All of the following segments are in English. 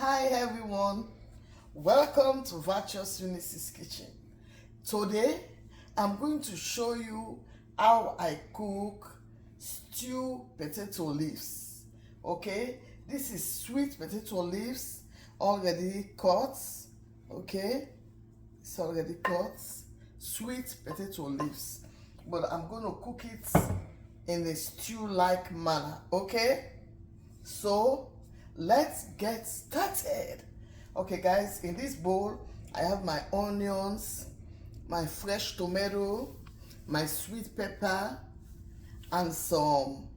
Hi everyone, welcome to Virtuous Eunice's Kitchen. Today I'm going to show you how I cook stew potato leaves. Okay, this is sweet potato leaves already cut. Okay, it's already cut, sweet potato leaves, but I'm going to cook it in a stew like manner. Okay, so let's get started. Okay guys, in this bowl I have my onions, my fresh tomato, my sweet pepper, and some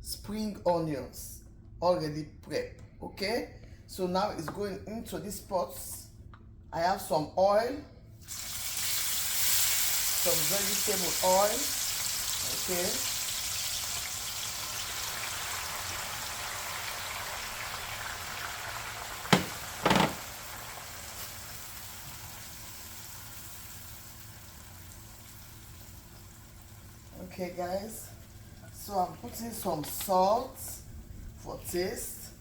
spring onions already prepped. Okay, so now it's going into this pot. I have some oil, some vegetable oil. Okay, okay guys, so I'm putting some salt for taste.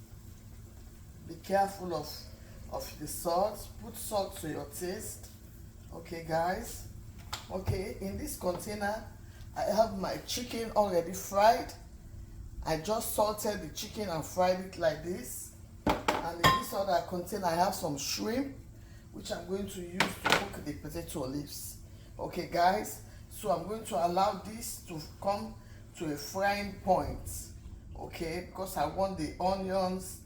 Be careful of the salt. Put salt to your taste. Okay guys, okay, in this container I have my chicken already fried. I just salted the chicken and fried it like this. And in this other container I have some shrimp, which I'm going to use to cook the potato leaves. Okay guys, so I'm going to allow this to come to a frying point. Okay, because I want the onions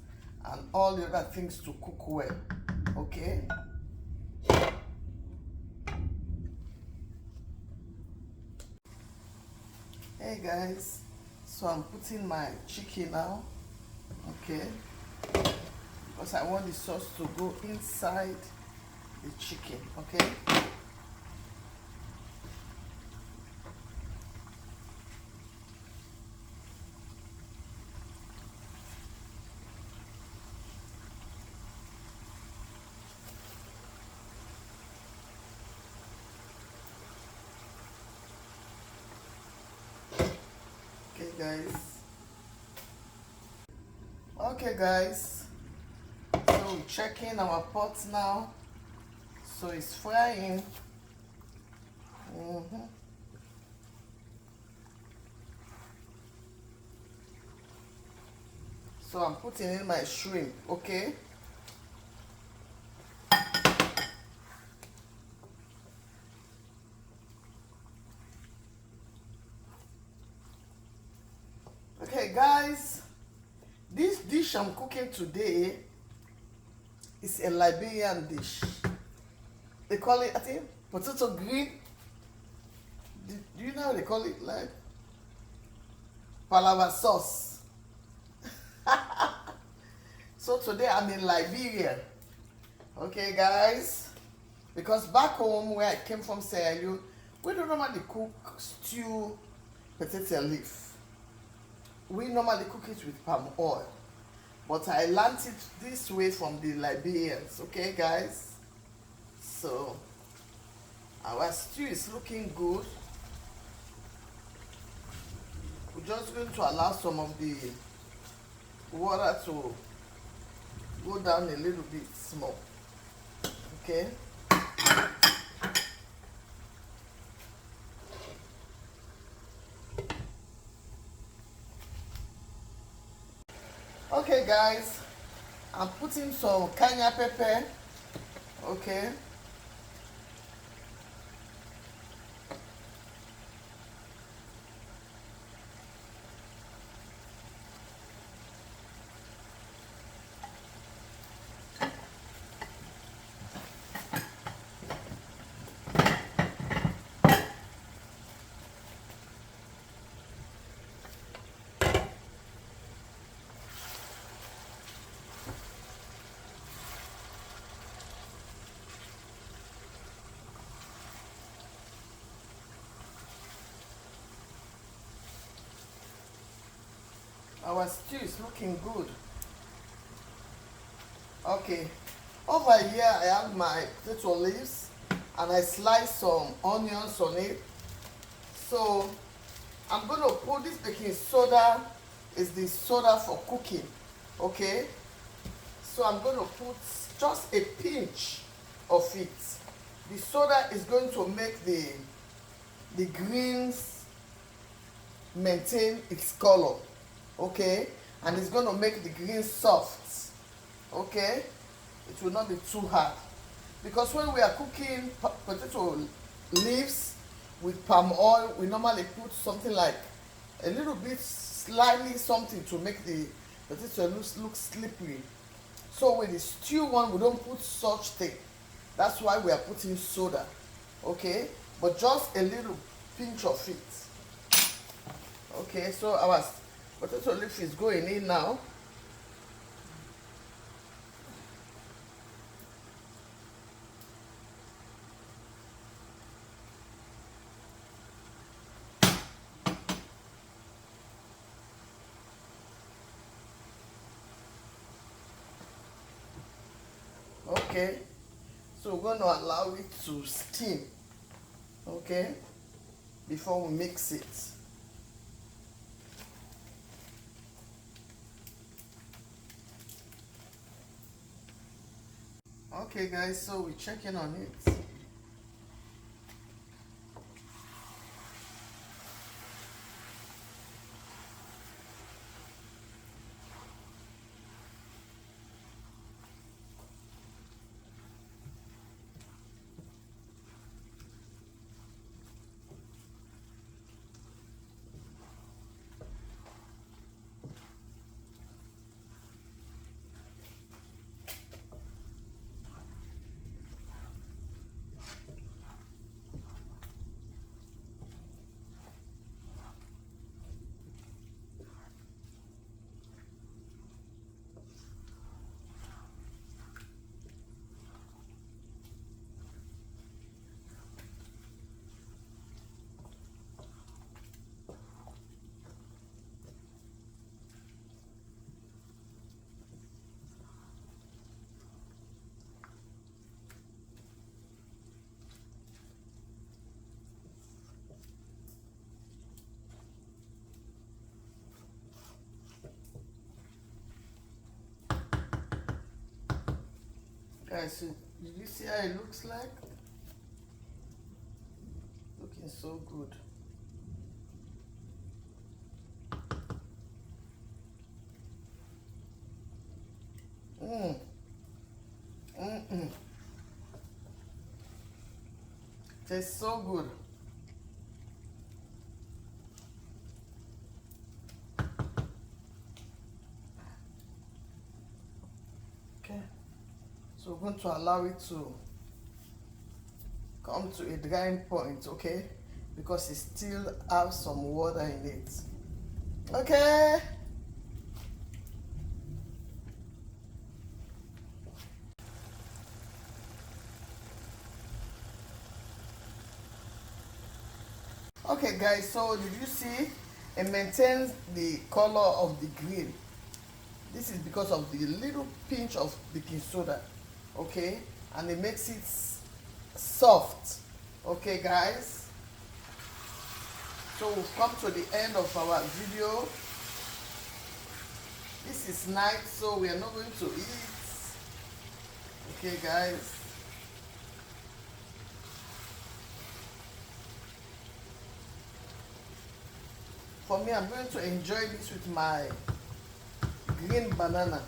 and all the other things to cook well. Okay, hey guys, so I'm putting my chicken now. Okay, because I want the sauce to go inside the chicken. Okay, guys. Okay guys, so we're checking our pot now. So it's frying. So I'm putting in my shrimp. Okay, okay guys, this dish I'm cooking today is a Liberian dish. They call it, I think, potato green. Do you know how they call it? Like palava sauce. So today I'm in Liberia. Okay guys, because back home where I came from, Sierra Leone, we don't normally cook stew potato leaf. We normally cook it with palm oil, but I learned it this way from the Liberians. Okay guys, so our stew is looking good. We're just going to allow some of the water to go down a little bit small. Okay, okay guys, I'm putting some kanya pepper. Okay, our stew is looking good. Okay, over here I have my potato leaves and I slice some onions on it. So I'm going to put this baking soda, is the soda for cooking. Okay, So I'm going to put just a pinch of it. The soda is going to make the greens maintain its color, okay, and it's going to make the greens soft, okay. It will not be too hard, because when we are cooking potato leaves with palm oil, we normally put something like a little bit, slightly something to make the potato look slippery. So with the stew one, we don't put such thing. That's why we are putting soda, okay, but just a little pinch of it. Okay, so our potato leaf is going in now. Okay, so we're going to allow it to steam, okay, before we mix it. Okay guys, so we're checking on it. Guys, so did you see how it looks like? Looking so good. Tastes so good. Okay, so we're going to allow it to come to a drying point, okay, because it still has some water in it. Okay. Okay guys, so did you see it maintains the color of the green? This is because of the little pinch of baking soda, okay, and it makes it soft. Okay guys, so we've come to the end of our video. This is night, so we are not going to eat. Okay guys, for me, I'm going to enjoy this with my green banana.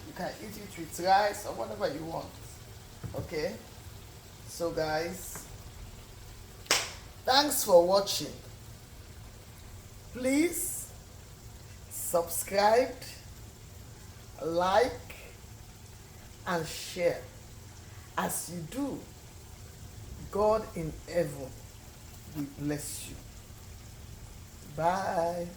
You can eat it with rice or whatever you want. Okay, so guys, thanks for watching. Please subscribe, like and share. As you do, God in heaven will bless you. Bye.